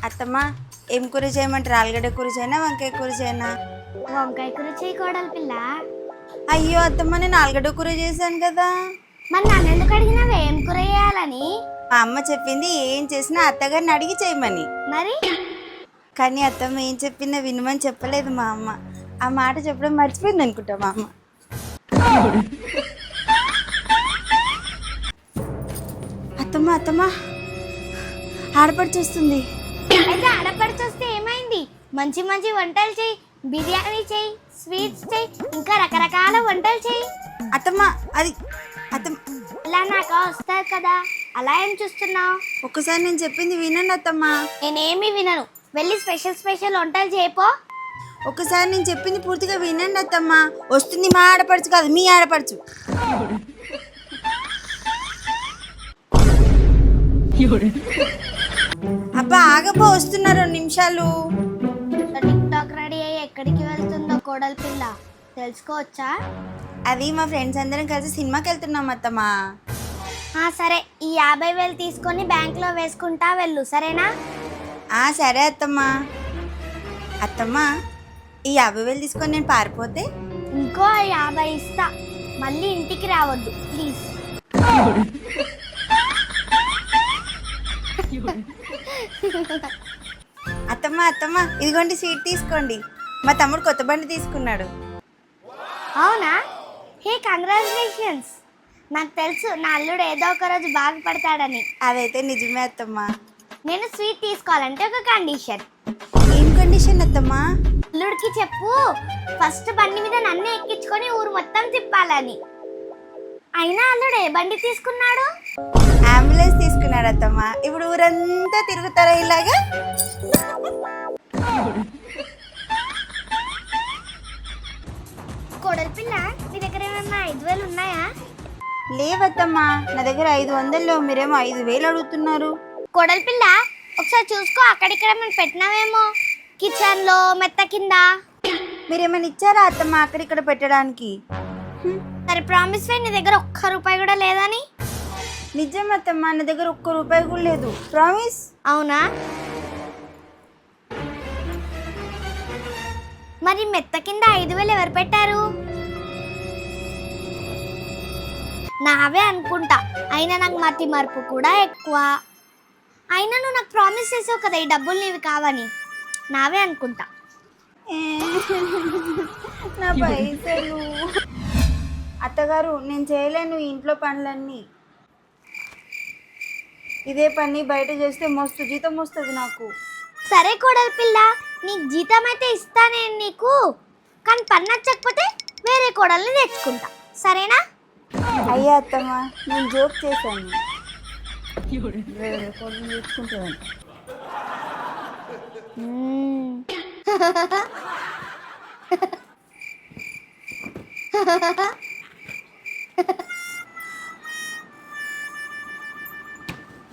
అత్తమ్మ ఏం కూర చేయమంటారు? ఆలుగడ్డ కూర చేయనా వంకాయ కూర చేయనా? వంకాయ కూర చేయి కోడలి పిల్ల. అయ్యో అత్తమ్మ, నేను ఆలుగడ్డ కూర చేశాను కదా. మరి నన్ను ఎందుకు అడిగినావు ఏం కూర చేయాలని? మా అమ్మ చెప్పింది ఏం చేసినా అత్తగారిని అడిగి చేయమని. మరి కానీ అత్తమ్మ ఏం చెప్పిందో వినమని చెప్పలేదు మా అమ్మ. ఆ మాట చెప్పడం మర్చిపోయింది అనుకుంటా మా అమ్మ. అత్తమ్మ అత్తమ్మ ఆడపడి చూస్తుంది. అయితే ఆడపడిచొస్తే ఏమైంది? మంచి మంచి వంటలు చేయి, బిర్యానీ చేయి, స్వీట్స్ చేయి, ఇంకా రకరకాల వంటలు చేయి. అత్తమ్మ అది అత్తమ్మ ఇలా నాకు వస్తుంది కదా, అలా ఏం చూస్తున్నావు? ఒక్కసారి నేను చెప్పింది వినండి అత్తమ్మ. నేనేమి వినను, వెళ్ళి స్పెషల్ స్పెషల్ వంటలు చేయపో. ఒక్కసారి నేను చెప్పింది పూర్తిగా వినండి అత్తమ్మ. వస్తుంది మా ఆడపడుచు కాదు, మీ ఆడపడుచు. అబ్బా ఆగపో, వస్తున్నారు 2 నిమిషాలు. టిక్ టాక్ రెడీ అయ్యి ఎక్కడికి వెళ్తుందో కోడలి పిల్ల తెలుసుకోవచ్చా? అది మా ఫ్రెండ్స్ అందరం కలిసి సినిమాకి వెళ్తున్నాం అత్తమ్మ. సరే, ఈ 50,000 తీసుకొని బ్యాంక్లో వేసుకుంటా వెళ్ళు, సరేనా? సరే అత్తమ్మ. అత్తమ్మ, ఈ 50,000 తీసుకొని నేను పారిపోతే? ఇంకో 50 ఇస్తా, మళ్ళీ ఇంటికి రావద్దు ప్లీజ్. అత్తమ్మ అత్తమ్మ ఇదిగోండి స్వీట్ తీసుకోండి. మా తమ్ముడు కొత్త బండి తీసుకున్నాడు. అవునా? హే కంగ్రాచులేషన్స్. నాకు తెలుసు నా అల్లుడు ఏదో ఒక రోజు బాగుపడతాడని. అదైతే నిజమే అత్తమ్మ. నేను స్వీట్ తీసుకోవాలంటే ఒక కండిషన్. ఏం కండిషన్ అత్తమ్మ? అల్లుడికి చెప్పు, ఫస్ట్ బండి మీద నన్ను ఎక్కించుకొని ఊరు మొత్తం తిప్పాలని. అయినా అల్లుడు ఏ బండి తీసుకున్నాడు? అంబులెన్స్ తీసుకున్నాడు అత్తమ్మ. ఇప్పుడు ఊరంతా తిరుగుతారా ఇలాగా? కోడలి పిల్ల, నీ దగ్గర ఏమన్నా 5,000 ఉన్నాయా? లేవత్తమ్మా, నా దగ్గర 500 మీరేమో 5,000 అడుగుతున్నారు. కోడలి పిల్ల, ఒకసారి చూసుకో, అక్కడిక్కడ మనం పెట్టినావేమో, కిచెన్ లో, మెత్త కింద. మీరేమైనా ఇచ్చారా అత్తమ్మ అక్కడిక్కడ పెట్టడానికి? సరే ప్రామిస్ నీ దగ్గర ఒక్క రూపాయి కూడా లేదని. నిజం అత్తమ్మ, నా దగ్గర ఒక్క రూపాయి కూడా లేదు. ప్రామిస్. అవునా? మరి మెత్త కింద 5,000 ఎవరు పెట్టారు? నావే అనుకుంటా. అయినా నాకు మతి మరుపు కూడా ఎక్కువ. అయినా నువ్వు నాకు ప్రామిస్ చేసావు కదా ఈ డబ్బులు నీవి కావని. నావే అనుకుంటా. నా పైసలు. అత్తగారు, నేను చేయలేను ఇంట్లో పనులన్నీ. ఇదే పని బయట చేస్తే మస్తు జీతం వస్తుంది నాకు. సరే కోడలి పిల్ల, నీకు జీతం అయితే ఇస్తా నేను నీకు, కానీ పని నచ్చకపోతే వేరే కోడల్ని తెచ్చుకుంటా, సరేనా? అయ్యా అత్తమ్మ, నేను జోక్ చేశాను. వేరే కోడలు తెచ్చుకుంటాను.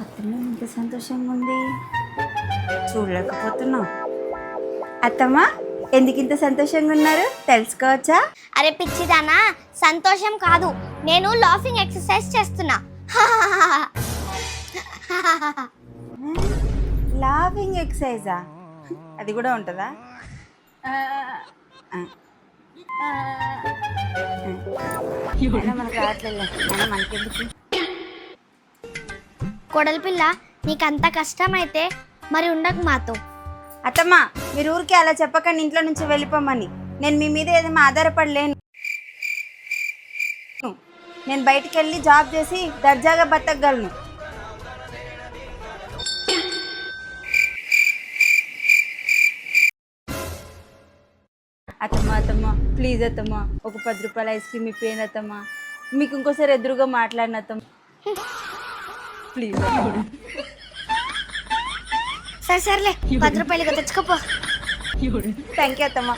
అత్తమ్మ ఎంత సంతోషంగా ఉంది, చూడలేకపోతున్నా. అత్తమ్మ ఎందుకు ఇంత సంతోషంగా ఉన్నారు తెలుసుకోవచ్చా? అరే పిచ్చిదానా, సంతోషం కాదు, నేను లాఫింగ్ ఎక్సర్సైజ్ చేస్తున్నా. లాఫింగ్ ఎక్సర్సైజా? అది కూడా ఉంటుందా? మనకు రావట్లేదు, మనకెందుకు. కోడలి పిల్ల, నీకంత కష్టమైతే మరి ఉండకు మాతో. అత్తమ్మ, మీరు ఊరికే అలా చెప్పకండి ఇంట్లో నుంచి వెళ్ళిపోమని. నేను మీ మీద ఏదైనా ఆధారపడలేను. నేను బయటికి వెళ్ళి జాబ్ చేసి దర్జాగా బతకగలను. అత్తమ్మ అత్తమ్మ ప్లీజ్ అత్తమ్మ, ఒక 10 రూపాయల ఐస్ క్రీమ్ ఇప్పేయండి అత్తమ్మ. మీకు ఇంకోసారి ఎదురుగా మాట్లాడిన అత్తమ్మ ప్లీజ్. సరే సర్లే, 10 రూపాయలు తెచ్చుకోపో. థ్యాంక్ యూ అత్తమ్మ.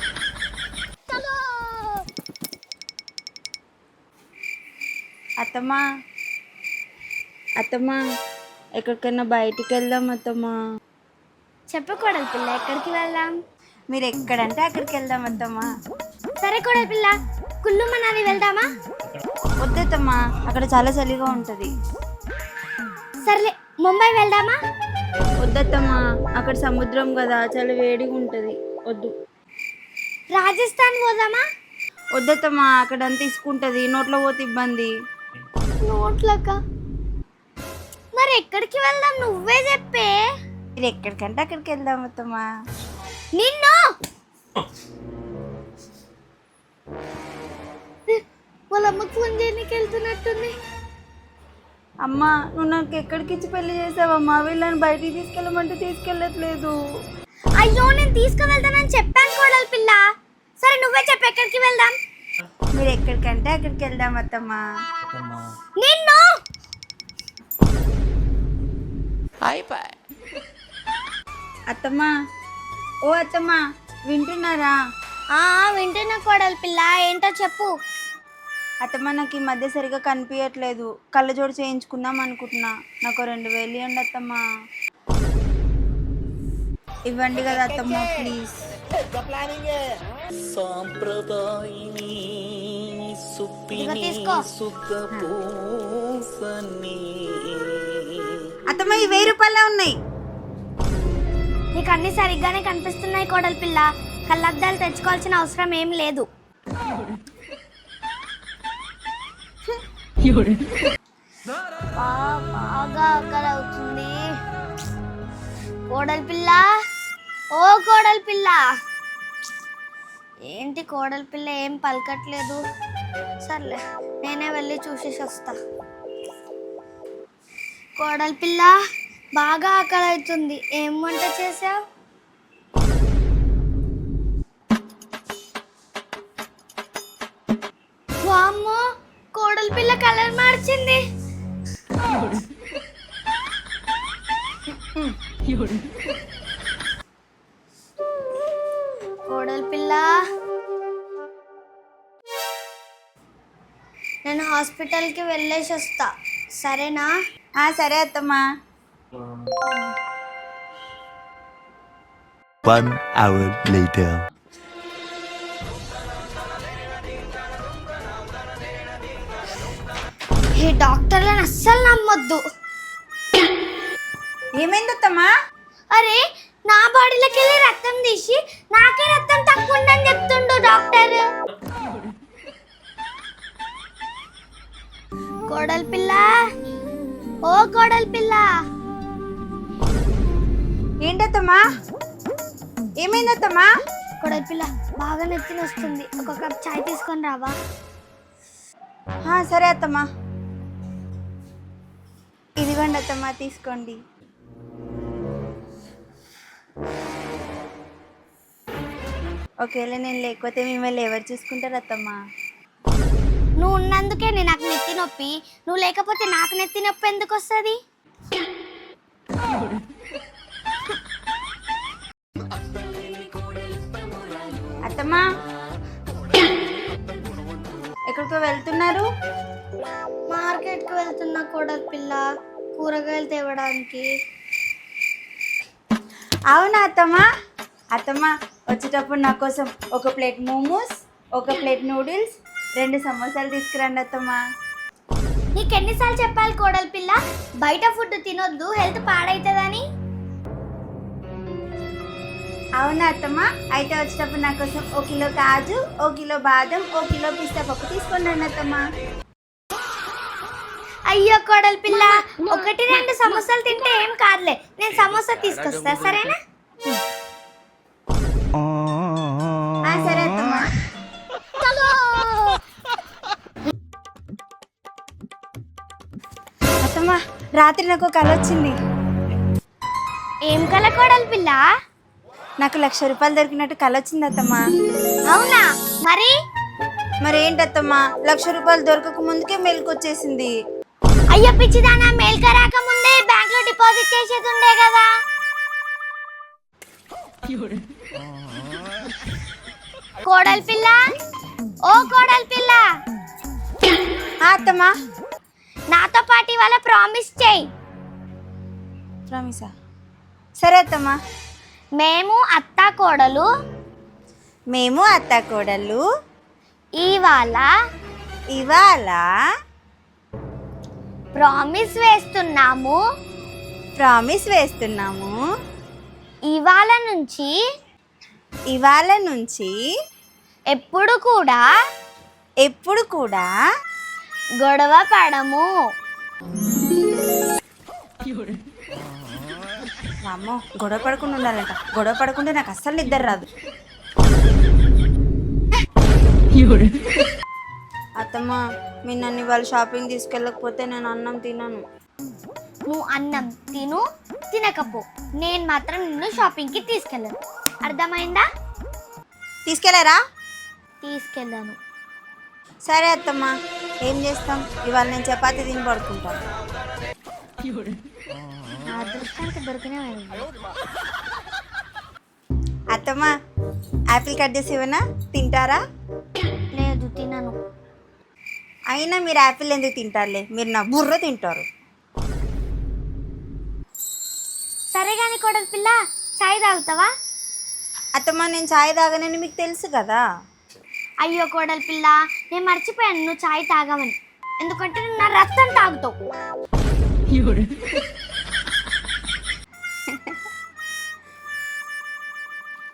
అత్తమ్మ అత్తమ్మ ఎక్కడికైనా బయటికి వెళ్దాం అత్తమ్మ. చెప్పు కోడలి పిల్ల, ఎక్కడికి వెళ్దాం? మీరు ఎక్కడంటే అక్కడికి వెళ్దాం అత్తమ్మ. సరే కోడలి పిల్ల, కుల్లు మనాలి వెళ్దామా? వద్దమ్మా, అక్కడ చాలా చలిగా ఉంటుంది. సర్లే, ముంబై వెళ్దామా? వద్దత్తమ్మా, అక్కడ సముద్రం కదా, చాలా వేడిగా ఉంటుంది. వద్దు. రాజస్థాన్ పోదామా? వద్దత్తమ్మా, అక్కడ అంత తీసుకుంటుంది, నోట్లో పోతే ఇబ్బంది. నోట్లక మరి ఎక్కడికి వెళ్దాం? నువ్వే చెప్పే. మీరు ఎక్కడికంటే అక్కడికి వెళ్దాం అత్తమ్మా. నిన్ను వాళ్ళ అమ్మకు ఫోన్ చేయడానికి వెళ్తున్నట్టుంది. అమ్మా, నువ్వు నాకు ఎక్కడికి ఇచ్చి పెళ్లి చేసావమ్మా? వీళ్ళని బయటికి తీసుకెళ్ళమంటే తీసుకెళ్ళట్లేదు. అయ్యో, నేను తీసుకువెళ్తానని చెప్పాను కోడలి పిల్ల. సరే నువ్వే చెప్పు, ఎక్కడికి వెళ్దాం? మీరు ఎక్కడికంటే అక్కడికి వెళ్దాం అత్తమ్మా. నిన్ను అత్తమ్మా, ఓ అత్తమ్మా, వింటున్నారా? వింటున్నా కోడలి పిల్ల, ఏంటో చెప్పు. అత్తమ్మా, నాకు ఈ మధ్య సరిగా కనిపించట్లేదు, కళ్ళజోడు చేయించుకుందాం అనుకుంటున్నా. నాకు 2000 ఇవ్వండి అత్తమ్మా. ఇవ్వండి కదా అత్తమ్మా, ప్లీజ్. ఇదిగో తీసుకో. అత్తమ్మా, ఈ 1000 రూపాయలే ఉన్నాయి. నీకు అన్ని సరిగ్గానే కనిపిస్తున్నాయి కోడలి పిల్ల, కళ్ళద్దాలు తెచ్చుకోవాల్సిన అవసరం ఏం లేదు. బాగా ఆకలి అవుతుంది. కోడలి పిల్ల, ఓ కోడలి పిల్ల, ఏంటి కోడలి పిల్ల ఏం పలకట్లేదు? సర్లే, నేనే వెళ్ళి చూసేసి వస్తా. కోడలి పిల్ల, బాగా ఆకలి అవుతుంది, ఏం వంట చేసావు? వామ్మో, కోడలి పిల్ల కలర్ మార్చింది. కోడలి పిల్ల, నేను హాస్పిటల్కి వెళ్ళేసి వస్తా, సరేనా? సరే అత్తమ్మా. 1 hour later. ఈ డాక్టర్లను అస్సలు నమ్మొద్దు. ఏమైంది అత్తమ్మా? అరే, నా బాడీలోకి వెళ్ళి రక్తం తీసి నాకే రక్తం తక్కువ ఉందని చెప్తుండు డాక్టర్. కోడలి పిల్ల, ఓ కోడలి పిల్ల. ఏంటత్తమ్మా, ఏమైందత్తమ్మా? కోడలి పిల్ల, బాగా నెత్తిన వస్తుంది, ఒక కప్ చాయ్ తీసుకొని రావా? సరే అత్తమ్మా. ఇదిగోండి అత్తమ్మా, తీసుకోండి. ఒకవేళ నేను లేకపోతే మిమ్మల్ని ఎవరు చూసుకుంటారు అత్తమ్మా? నువ్వు ఉన్నందుకే నాకు నెత్తి నొప్పి, నువ్వు లేకపోతే నాకు నెత్తి నొప్పి ఎందుకు వస్తుంది? అత్తమ్మా, ఎక్కడికో వెళ్తున్నారు? మార్కెట్కి వెళ్తున్నా కోడలి పిల్ల, కూరగాయలు తేవడానికి. అవునా అత్తమ్మా? అత్తమ్మా, వచ్చేటప్పుడు నా కోసం ఒక ప్లేట్ మోమోస్, ఒక ప్లేట్ నూడిల్స్, 2 సమోసాలు తీసుకురండి అత్తమ్మా. నీకెన్నిసార్లు చెప్పాలి కోడలి పిల్ల, బయట ఫుడ్ తినొద్దు, హెల్త్ పాడైతుందని? అవునా అత్తమ్మా? అయితే వచ్చేటప్పుడు నా కోసం 1 కిలో కాజు, 1 కిలో బాదం, 1 కిలో పిస్తా పప్పు తీసుకొని రండి అత్తమ్మా. అయ్యో కోడలి పిల్ల, 1-2 సమోసాలు తింటే ఏం కాదులే, నేను సమోసా తీసుకొస్తా, సరేనా? సరే అత్తమ్మా. అత్తమ్మా, రాత్రి నాకు కల వచ్చింది. ఏం కల కోడలి పిల్ల? నాకు 1,00,000 రూపాయలు దొరికినట్టు కల వచ్చింది అత్తమ్మా. అవునా? మరేంటత్తమ్మా, 1,00,000 రూపాయలు దొరకక ముందుకే మెలకు వచ్చేసింది. అయ్యో పిచ్చిదానా, మేల్క రాకముందే బ్యాంక్ లో డిపాజిట్ చేసేది ఉండే కదా. కోడలి పిల్ల, ఓ కోడలి పిల్ల. అత్తమ్మా, నాతో పాటు ఇవాళ ప్రామిస్ చేయి. ప్రామిసా? సరే అత్తమ్మా. మేము అత్త కోడలు ఇవాళ ప్రామిస్ వేస్తున్నాము ప్రామిస్ వేస్తున్నాము. ఇవాళ నుంచి ఎప్పుడు కూడా గొడవ పడము. అమ్మో, గొడవ పడకుండా ఉండాలంట. గొడవ పడకుంటే నాకు అస్సలు నిద్ర రాదు. అత్తమ్మ, మీ నన్ను ఇవాళ షాపింగ్ తీసుకెళ్ళకపోతే నేను అన్నం తినను. నువ్వు అన్నం తినకపో, నేను మాత్రం నిన్ను షాపింగ్కి తీసుకెళ్ళను. అర్థమైందా? తీసుకెళ్ళారా? తీసుకెళ్ళాను. సరే అత్తమ్మ, ఏం చేస్తాం? ఇవాళ నేను చపాతీ తిని పడుకుంటాను. నా అదృష్టానికి దొరికినే అత్తమ్మ, యాపిల్ కట్ చేసి ఇవ్వనా? తింటారా? లేదు, తినను. అయినా మీరు యాపిల్ ఎందుకు తింటారులే, మీరు నా బుర్ర తింటారు. సరే కానీ కోడలి పిల్ల, చాయ్ తాగుతావా? అత్తమ్మ, నేను ఛాయ్ తాగనని మీకు తెలుసు కదా. అయ్యో కోడలి పిల్ల, నేను మర్చిపోయాను నువ్వు చాయ్ తాగవని. ఎందుకంటే నువ్వు నా రక్తం తాగుతావు.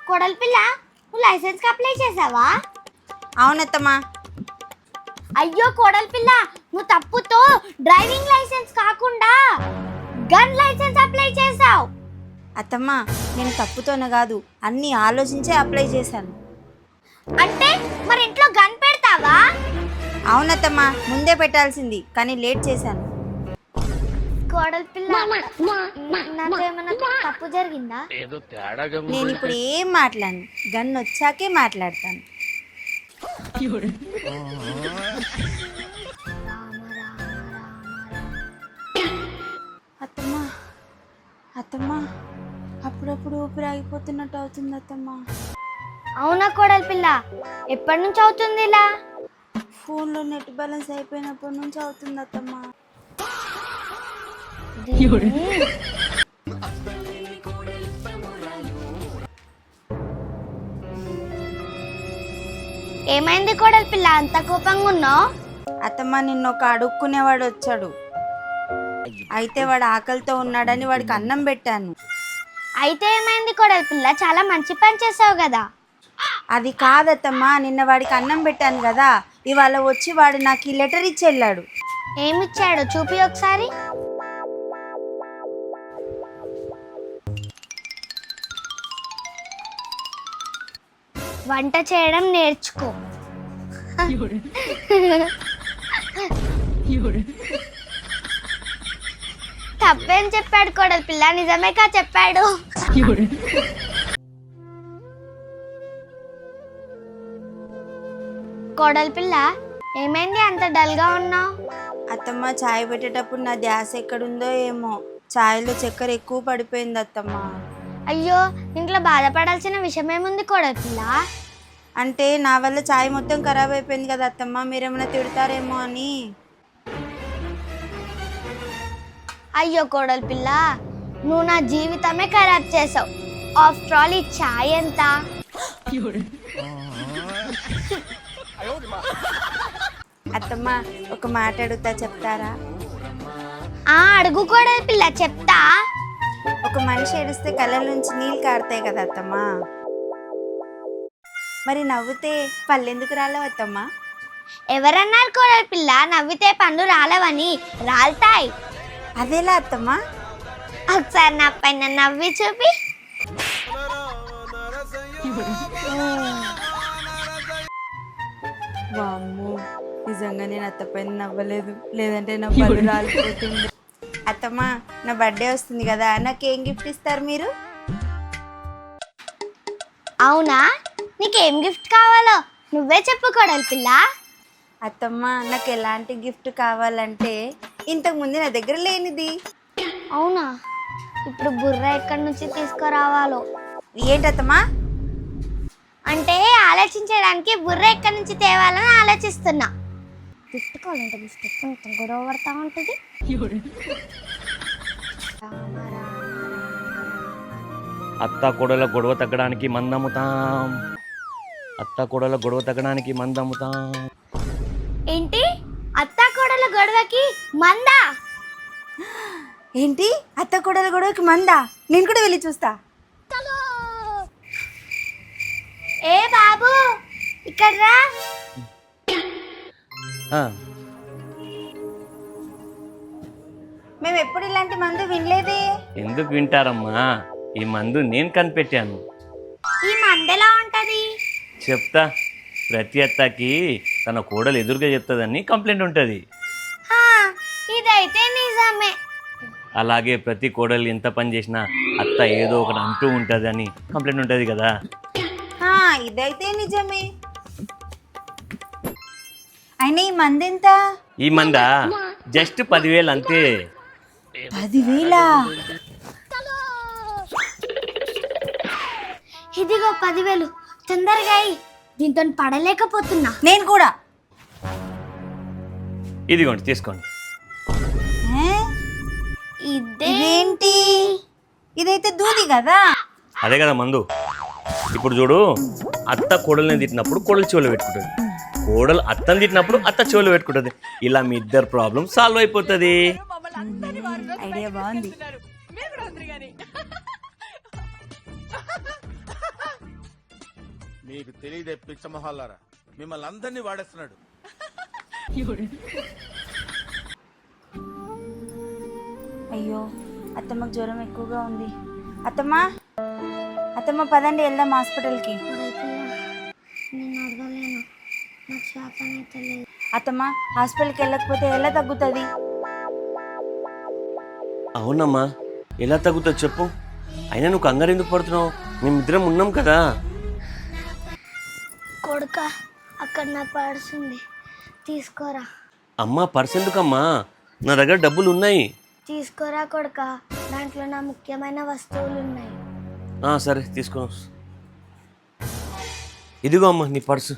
కోడలి పిల్ల, నువ్వు లైసెన్స్కి అప్లై చేసావా? అవునత్తమ్మ. అయ్యో కోడలి పిల్ల, నువ్వు తప్పుతో డ్రైవింగ్ లైసెన్స్ కాకుండా గన్ లైసెన్స్ అప్లై చేసావు. అత్తమ్మ, నేను తప్పుతోనే కాదు, అన్నీ ఆలోచించే అప్లై చేశాను. అంటే మరి ఇంట్లో గన్ పెడతావా? అవునత్తమ్మ, ముందే పెట్టాల్సింది, కానీ లేట్ చేశాను. కోడలి పిల్ల, నాకేమైనా తప్పు జరిగిందా? నేను ఇప్పుడు ఏం మాట్లాడను, గన్ వచ్చాకే మాట్లాడతాను. అత్తమ్మ, అత్తమ్మ, అప్పుడప్పుడు ఊపిరి ఆగిపోతున్నట్టు అవుతుంది అత్తమ్మ. అవునా కోడలి పిల్ల, ఎప్పటి నుంచి అవుతుంది ఇలా? ఫోన్లో నెట్ బ్యాలెన్స్ అయిపోయినప్పటి నుంచి అవుతుంది అత్తమ్మ. ఏమైంది కోడలి పిల్ల, అంత కోపంగా ఉన్నావు? అత్తమ్మ, నిన్న ఒక అడుక్కునేవాడు వచ్చాడు. అయితే వాడు ఆకలితో ఉన్నాడని వాడికి అన్నం పెట్టాను. అయితే ఏమైంది కోడలి పిల్ల, చాలా మంచి పని చేసావు కదా. అది కాదత్తమ్మా, నిన్న వాడికి అన్నం పెట్టాను కదా, ఇవాళ వచ్చి వాడు నాకు ఈ లెటర్ ఇచ్చి వెళ్ళాడు. ఏమిచ్చాడు చూపి ఒకసారి. వంట చేయడం నేర్చుకో. తప్పేం చెప్పాడు కోడలి పిల్ల, నిజమే కా చెప్పాడు. కోడలి పిల్ల, ఏమైంది అంత డల్గా ఉన్నావు? అత్తమ్మ, చాయ్ పెట్టేటప్పుడు నా ధ్యాస ఎక్కడుందో ఏమో, చాయ్లో చక్కెర ఎక్కువ పడిపోయింది అత్తమ్మ. అయ్యో, ఇంట్లో బాధపడాల్సిన విషయం ఏముంది కోడలి పిల్ల? అంటే నా వల్ల చాయ్ మొత్తం ఖరాబ్ అయిపోయింది కదా అత్తమ్మ, మీరేమైనా తిడతారేమో అని. అయ్యో కోడలి పిల్ల, నువ్వు నా జీవితమే ఖరాబ్ చేసావు. ఆఫ్టర్ ఆల్ ఈ చాయ్ ఎంత? అత్తమ్మ, ఒక మాట అడుగుతా, చెప్తారా? అడుగు కోడలి పిల్ల, చెప్తా. ఒక మనిషి ఏడిస్తే కళ్ళ నుంచి నీళ్ళు కారుతాయి కదా అత్తమ్మ, మరి నవ్వుతే పళ్ళెందుకు రాలేవు అత్తమ్మ? ఎవరన్నారు కోడలి పిల్ల నవ్వితే పండ్లు రాలవని? రాలుతాయి. అదేలా అత్తమ్మ? ఒకసారి నా పైన నవ్వి చూపి. వామ్మో, నిజంగా నేను అత్త పైన నవ్వలేదు, లేదంటే నా పళ్ళు రాలిపోతుంది. అత్తమ్మ, నా బర్త్డే వస్తుంది కదా, నాకేం గిఫ్ట్ ఇస్తారు మీరు? అవునా, నీకేం గిఫ్ట్ కావాలో నువ్వే చెప్పు కోడలి పిల్ల. అత్తమ్మ, నాకు ఎలాంటి గిఫ్ట్ కావాలంటే ఇంతకుముందు నా దగ్గర లేనిది. అవునా, ఇప్పుడు బుర్ర ఎక్కడి నుంచి తీసుకురావాలో. ఏంటత్తమ్మా? అంటే ఆలోచించడానికి బుర్ర ఎక్కడి నుంచి తేవాలని ఆలోచిస్తున్నా. గిఫ్ట్ కావాలంటే గిఫ్ట్ కొంచెం గొడవ పడతా ఉంటుంది. అత్త కోడల గొడవ తగ్గడానికి మందమ్ముతాం. అత్త కోడల గొడవ తగ్గడానికి మందమ్ముతాం. ఏంటి, అత్త కోడల గొడవకి మందా? ఏంటి అత్త కోడలు గొడవకి మందా? నేను కూడా వెళ్ళి చూస్తా. ఏ బాబు ఇక్కడ రా. ఆ, మేము ఎప్పుడు ఇలాంటి మందు వినలేదే. ఎందుకు వింటారమ్మా? ఈ మందు నేను కనిపెట్టాను. ఈ మందెలా ఉంటది? చెప్తా. ప్రతి అత్తకి తన కోడలు ఎదురుగా చెప్తుందని కంప్లైంట్ ఉంటుంది. ఆ, ఇదైతే నిజమే. అలాగే ప్రతి కోడలు ఎంత పని చేసినా అత్త ఏదో ఒకటి అంటూ ఉంటుంది అని కంప్లైంట్ ఉంటుంది కదా. ఇదైతే నిజమే. అయినా ఈ మందు ఎంత? ఈ మంద జస్ట్ 10,000 అంతే. 10,000? ఇదిగో 10,000 తొందరగా అయ్యి, దీంతో పడలేకపోతున్నా. నేను కూడా. ఇదిగోండి తీసుకోండి. ఇదేంటి? ఇదైతే దూది కదా. అదే కదా మందు. ఇప్పుడు చూడు, అత్త కోడల్ని తిట్టినప్పుడు కోడలు చెవులు పెట్టుకుంటుంది, కోడలు అత్తని తిట్టినప్పుడు అత్త చెవులు పెట్టుకుంటుంది. ఇలా మీ ఇద్దరు ప్రాబ్లం సాల్వ్ అయిపోతుంది. ఐడియా బాగుంది. మీకు తెలియదే పిచ్చమొహాలారా, మిమ్మల్ని అందరినీ వాడేస్తున్నాడు. అయ్యో, అత్తమ్మకు జ్వరం ఎక్కువగా ఉంది. అత్తమ్మ, అత్తమ్మ పదండి వెళ్దాం హాస్పిటల్కి. నేను అడగలేను, నాకు శాతనైతే లేదు. అత్తమ్మ హాస్పిటల్కి వెళ్ళకపోతే ఎలా తగ్గుతుంది? అవునమ్మా, ఎలా తగ్గుతుంది చెప్పు? అయినా నువ్వు కంగారు ఎందుకు పడుతున్నావు? మేమిద్దరం ఉన్నాం కదా. కొడుక, అక్కడ నా పర్స్ ఉంది, తీసుకోరా. అమ్మా పర్స్ ఎందుకమ్మా? నా దగ్గర డబ్బులు ఉన్నాయి. తీసుకోరా కొడుక, దాంట్లో నా ముఖ్యమైన వస్తువులు ఉన్నాయి. సరే తీసుకో. ఇదిగో అమ్మా నీ పర్సు.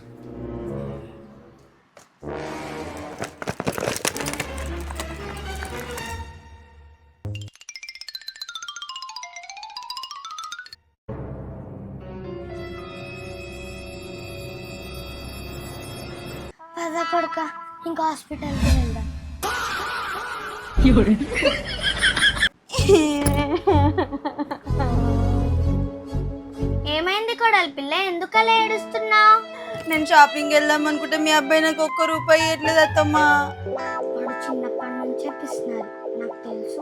పద కొడుక, ఇంకా హాస్పిటల్కి వెళ్దాం. ఏమైంది కొడలి పిల్ల, ఎందుకలా ఏడుస్తున్నావు? నేను షాపింగ్ వెళ్దాం అనుకుంటే మీ అబ్బాయి నాకు ₹1 ఇవ్వట్లేదు అత్తమ్మ. వాడు చిన్నప్పటి నుంచే పిస్తున్నారు, నాకు తెలుసు.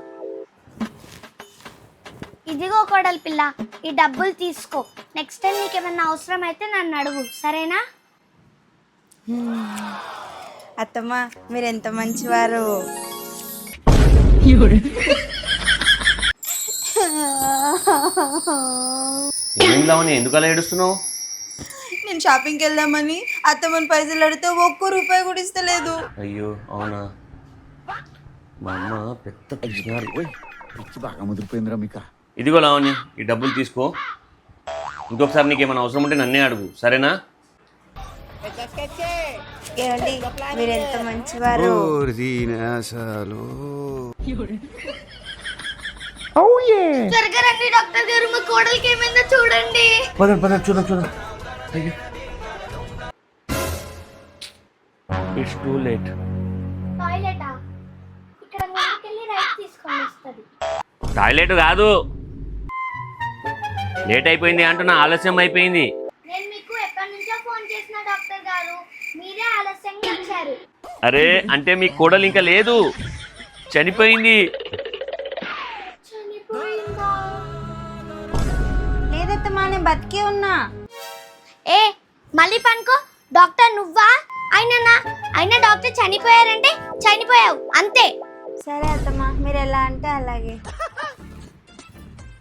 ఇదిగో కొడలి పిల్ల, ఈ డబ్బులు తీసుకో. నెక్స్ట్ టైం నీకు ఏమైనా అవసరం అయితే నన్ను అడుగు, సరేనా? అత్తమ్మ మీరు ఎంత మంచివారు. ఏమైందామని ఎందుకు అలా ఏడుస్తున్నావు? నేను షాపింగ్కి వెళ్దామని అత్తమ్మని పైసలు అడిగితే ₹1 కూడా ఇస్తలేదు. అయ్యో అవునా? మా అమ్మ పెద్ద పిచ్చినారు. పిచ్చి బాగా ముదిరిపోయిందిరా మీకా. ఇదిగో లావణ్య, ఈ డబ్బులు తీసుకో. ఇంకొకసారి నీకు ఏమైనా అవసరం ఉంటే నన్నే అడుగు, సరేనా? ఏమండి మీరు ఎంత మంచివారు. త్వరగా రండి డాక్టర్ గారు, మా కోడలికి ఏమైందో చూడండి. చూద్దాం. It's too late. టాయిలెటా? ఇక్కడ ముందుకెళ్ళి రైట్ తీసుకొని వస్తుంది. టాయిలెట్ కాదు, లేట్ అయిపోయింది అంటున్నా, ఆలస్యం అయిపోయింది. నేను మీకు ఎప్పటి నుంచో ఫోన్ చేసిన డాక్టర్ గారు, మీరే ఆలస్యంగా వచ్చారు. అరే అంటే మీ కోడలు ఇంకా లేదు, చనిపోయింది. చనిపోయిందా? లేదత్తమ్మా నేను బతికే ఉన్నా. ఏ మళ్ళీ పనుకో. డాక్టర్ నువ్వా? అయినా డాక్టర్ చనిపోయారంటే చనిపోయావు అంతే. సరే అత్తమ్మ మీరు ఎలా అంటే అలాగే.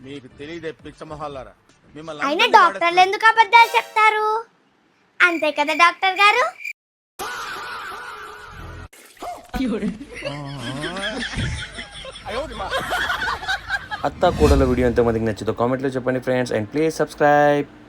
మీకు తెలియదే పిచ్చమొహాలారా, మిమ్మల్ని అయినా అందరినీ డాక్టర్లు ఎందుకు అబద్ధాలు చెప్తారు? అంతే కదా డాక్టర్ గారు? అత్త కోడల వీడియో ఎంతమందికి నచ్చిందో కామెంట్లో చెప్పండి ఫ్రెండ్స్, అండ్ ప్లీజ్ సబ్స్క్రైబ్.